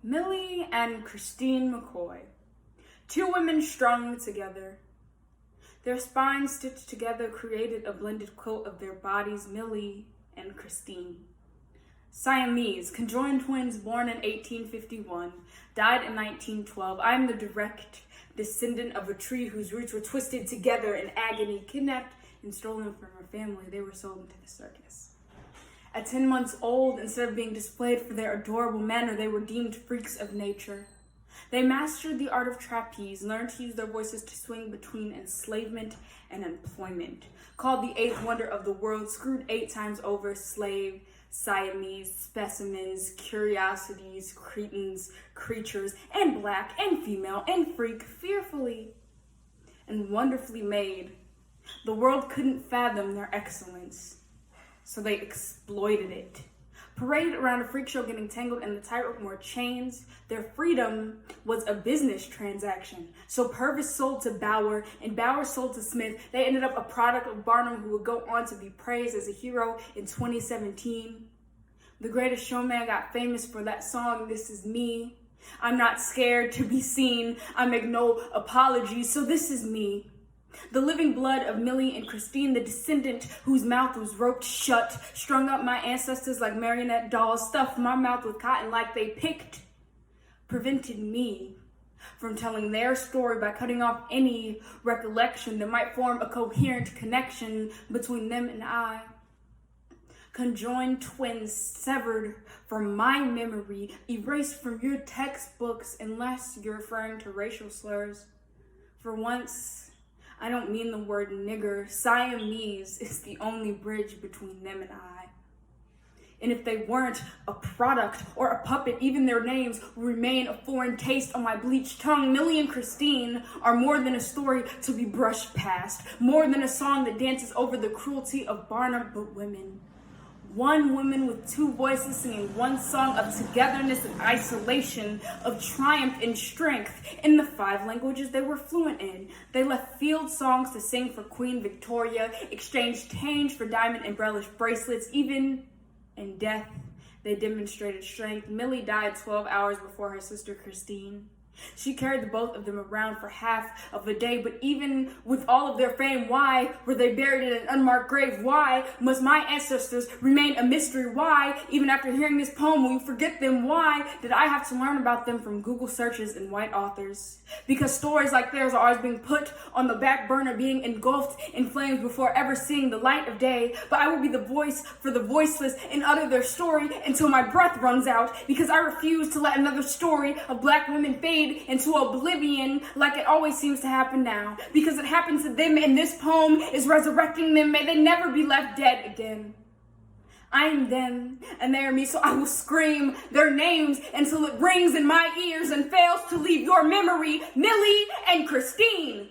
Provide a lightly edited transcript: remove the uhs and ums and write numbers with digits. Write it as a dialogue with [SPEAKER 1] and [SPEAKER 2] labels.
[SPEAKER 1] Millie and Christine McCoy, two women strung together. Their spines stitched together created a blended quilt of their bodies, Millie and Christine. Siamese, conjoined twins born in 1851, died in 1912. I am the direct descendant of a tree whose roots were twisted together in agony, kidnapped and stolen from her family. They were sold into the circus. At 10 months old, instead of being displayed for their adorable manner, they were deemed freaks of nature. They mastered the art of trapeze, learned to use their voices to swing between enslavement and employment. Called the eighth wonder of the world, screwed 8 times over, slave, Siamese, specimens, curiosities, cretins, creatures, and black and female and freak, fearfully and wonderfully made. The world couldn't fathom their excellence, so they exploited it. Paraded around a freak show, getting tangled in the tightrope more chains, their freedom was a business transaction. So Purvis sold to Bauer, and Bauer sold to Smith. They ended up a product of Barnum, who would go on to be praised as a hero in 2017. The Greatest Showman got famous for that song, "This Is Me." I'm not scared to be seen. I make no apologies, so this is me. The living blood of Millie and Christine, the descendant whose mouth was roped shut, strung up my ancestors like marionette dolls, stuffed my mouth with cotton like they picked, prevented me from telling their story by cutting off any recollection that might form a coherent connection between them and I. Conjoined twins severed from my memory, erased from your textbooks unless you're referring to racial slurs. For once, I don't mean the word nigger. Siamese is the only bridge between them and I. And if they weren't a product or a puppet, even their names would remain a foreign taste on my bleached tongue. Millie and Christine are more than a story to be brushed past, more than a song that dances over the cruelty of Barnum, but women. One woman with 2 voices singing one song of togetherness and isolation, of triumph and strength in the 5 languages they were fluent in. They left field songs to sing for Queen Victoria, exchanged change for diamond embellished bracelets. Even in death, they demonstrated strength. Millie died 12 hours before her sister Christine. She carried the both of them around for half of a day, but even with all of their fame, why were they buried in an unmarked grave? Why must my ancestors remain a mystery? Why, even after hearing this poem, will you forget them? Why did I have to learn about them from Google searches and white authors? Because stories like theirs are always being put on the back burner, being engulfed in flames before ever seeing the light of day. But I will be the voice for the voiceless and utter their story until my breath runs out, because I refuse to let another story of black women fade into oblivion like it always seems to happen now. Because it happened to them, and this poem is resurrecting them. May they never be left dead again. I am them, and they are me, so I will scream their names until it rings in my ears and fails to leave your memory. Millie and Christine.